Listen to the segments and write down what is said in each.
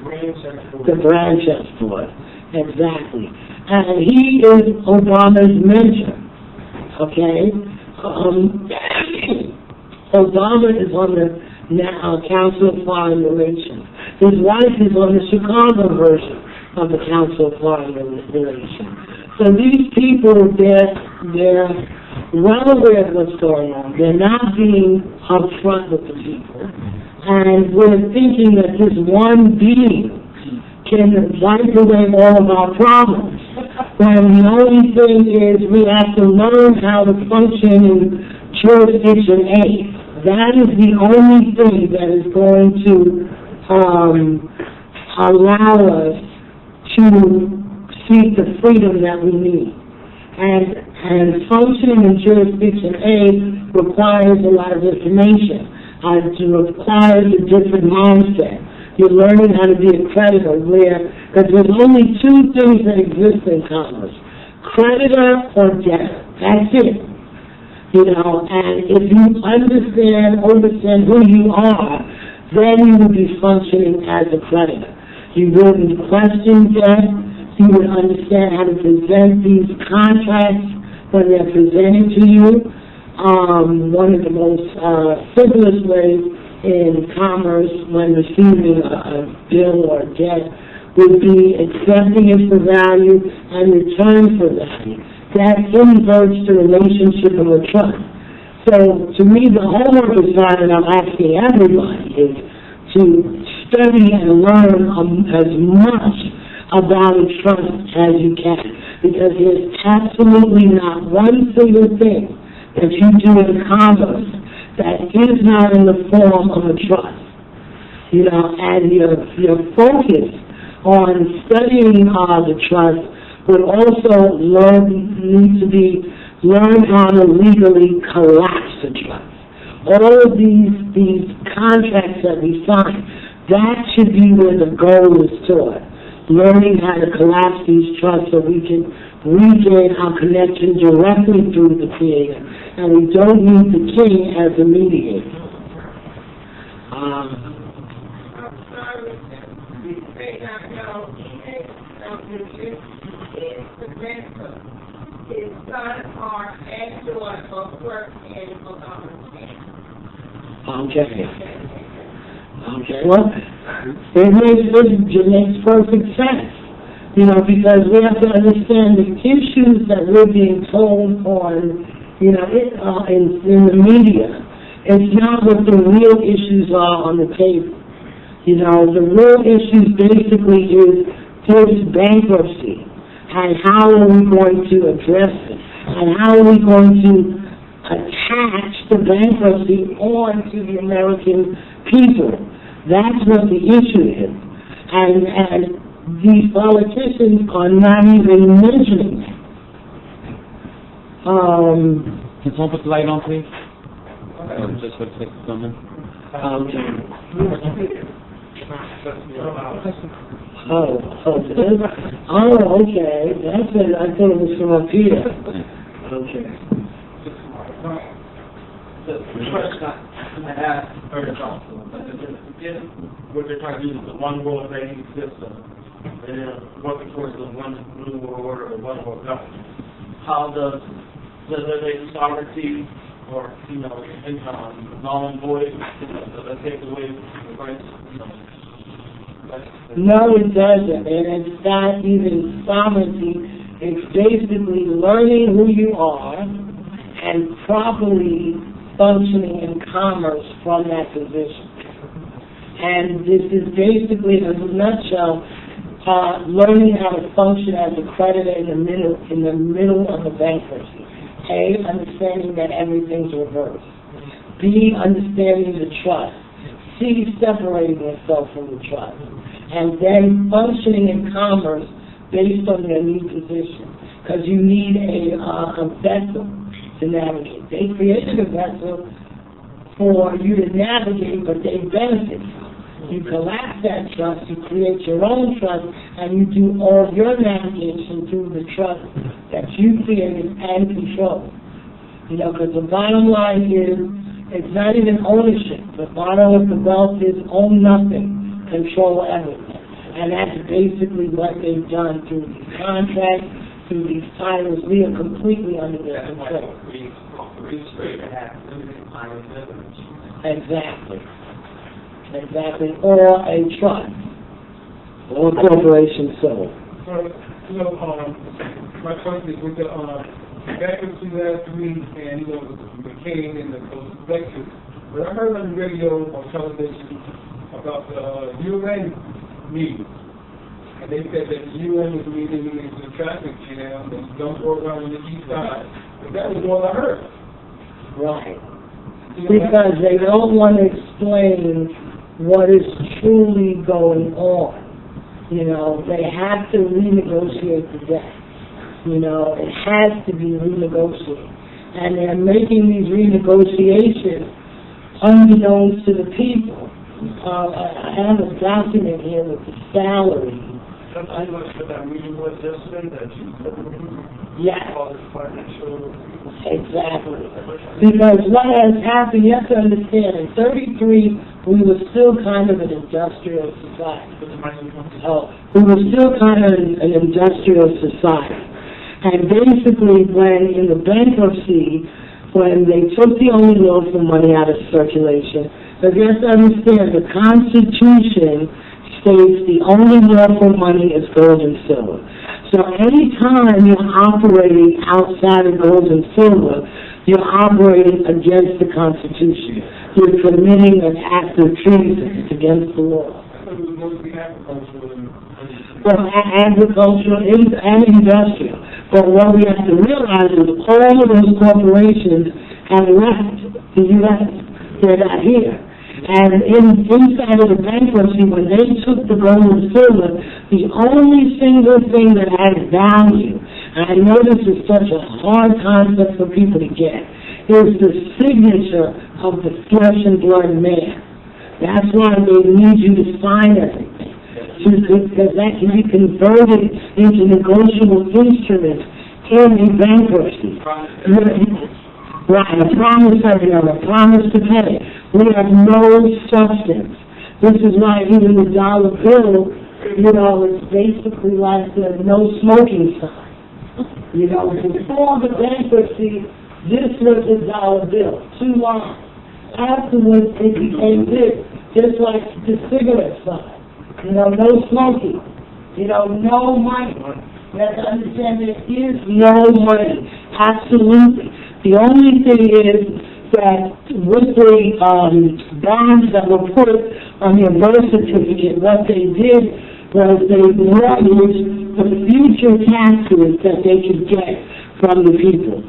The branch export. Exactly. And he is Obama's mentor. Okay? Obama is on the Council of Foreign Relations. His wife is on the Chicago version of the Council of Foreign Relations. So these people, they're well aware of what's going on. They're not being upfront with the people. And we're thinking that this one being can wipe away all of our problems. When the only thing is we have to learn how to function in jurisdiction A. That is the only thing that is going to allow us to seek the freedom that we need. And functioning in jurisdiction A requires a lot of information. It requires a different mindset. You're learning how to be a creditor because there's only two things that exist in commerce: creditor or debtor. That's it. And if you understand who you are, then you will be functioning as a creditor. You wouldn't question debt. You would understand how to present these contracts when they're presented to you. One of the most simplest ways in commerce when receiving a bill or debt would be accepting it for value and return for value. That inverts the relationship of a trust. So to me, the homework assignment I'm asking everybody is to study and learn as much about a trust as you can, because there's absolutely not one single thing that you do in commerce that is not in the form of a trust. And your focus on studying the trust would also need to learn how to legally collapse the trust. All of these contracts that we sign, that should be where the goal is toward. Learning how to collapse these trusts so we can regain our connection directly through the Creator. And we don't need the King as a mediator. I'm sorry. You may not know. Is the mentor. His son are export or work in Obama's name. Okay. Well, it makes perfect sense. Because we have to understand the issues that we're being told on, in the media. It's not what the real issues are on the table. The real issues basically is this bankruptcy, and how are we going to address it, and how are we going to attach the bankruptcy onto the American people. That's what the issue is. And these politicians are not even mentioning that. Can someone put the light on, please? Just for a quick comment. Okay. That's it. I thought it was from up here. Okay. The question I asked earlier also, what they're trying to do is the one world banking system, and then working towards the one new world order or one world government. How does the sovereignty or income null and void does that take away the rights? No, it doesn't, and it's not even sovereignty. It's basically learning who you are and properly functioning in commerce from that position. And this is basically, in a nutshell, learning how to function as a creditor in the middle of a bankruptcy. A, understanding that everything's reversed. B, understanding the trust. C, separating yourself from the trust. And then functioning in commerce based on their new position. Because you need a vessel to navigate. They created a vessel for you to navigate, but they benefit from. You collapse that trust, you create your own trust, and you do all your navigation through the trust that you created and control. Because the bottom line is, it's not even ownership. The bottom of the wealth is own nothing, control everything. And that's basically what they've done through these contracts, through these titles. We are completely under their control. Exactly. Exactly. Or a trust. Or a corporation sold. My question is with the bankruptcy last week and, McCain and the collections. But I heard on the radio or television about the UN meeting. And they said that the UN was meeting in the traffic jam and don't go around on the east side. But that was all I heard. Right. Because they don't want to explain what is truly going on. They have to renegotiate the debt. It has to be renegotiated. And they're making these renegotiations unbeknownst to the people. I have a document here with the salary. Sometimes that meeting was yesterday that you Yes. all this financial. Exactly. Because what has happened, you have to understand, in 33, we were still kind of an industrial society. We were still kind of an industrial society. And basically, when in the bankruptcy, when they took the only lawful money out of circulation, but you have to understand, the Constitution states the only lawful money is gold and silver. So any time you're operating outside of gold and silver, you're operating against the Constitution. You're committing an act of treason against the law. Well, agricultural and industrial. But what we have to realize is all of those corporations have left the U.S. They're not here. And inside of the bankruptcy, when they took the gold and silver, the only single thing that had value, and I know this is such a hard concept for people to get, is the signature of the flesh and blood man. That's why they need you to sign everything. Because that can be converted into negotiable instruments in a bankruptcy. Right, a promissory note, a promise to pay. We have no substance. This is why even the dollar bill, it's basically like the no smoking sign. Before the bankruptcy, this was the dollar bill, 2 lines. Afterwards, it became this, just like the cigarette sign. No smoking. No money. You have to understand there is no money. Absolutely. The only thing is that with the bonds that were put on your birth certificate, what they did was they mortgaged the future taxes that they could get from the people.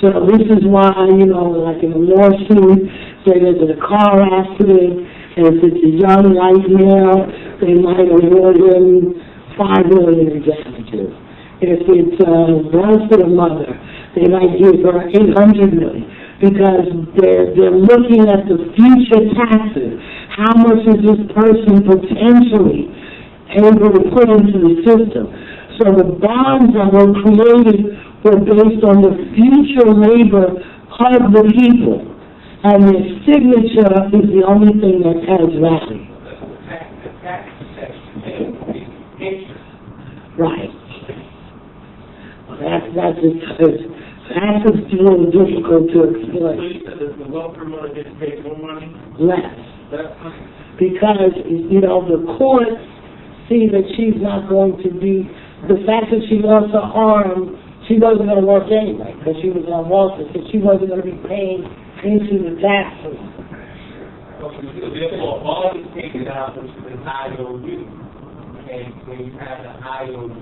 So this is why, like in a lawsuit, say there's a car accident, and if it's a young white male, they might award him $5 million in damages. If it's a welfare mother, they might give her $800 million, because they're looking at the future taxes. How much is this person potentially able to put into the system? So the bonds that were created were based on the future labor of the people. And their signature is the only thing that has value. Right. That's a little difficult to explain. The welfare mother gets paid more money? Less. Because, the courts see that she's not going to be, the fact that she lost her arm, she wasn't going to work anyway, because she was on welfare, so she wasn't going to be paying into the tax system. Therefore, all is taken out of an IOU. And when you have an IOU,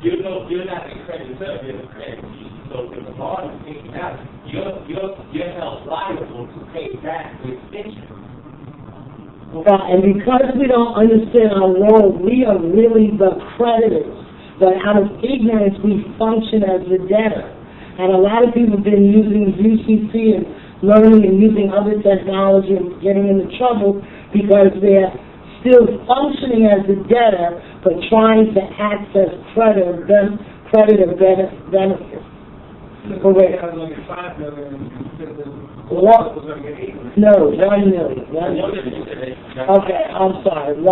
you're not a creditor, you're a creditee. So if the bond is taken out, you're held liable to pay back with interest. And because we don't understand our law, we are really the creditors. But out of ignorance, we function as the debtor. And a lot of people have been using UCC and learning and using other technology and getting into trouble because they're still functioning as a debtor but trying to access creditor benefits. So wait, I was only $5 million. No, $1 million. Okay, I'm sorry, 1.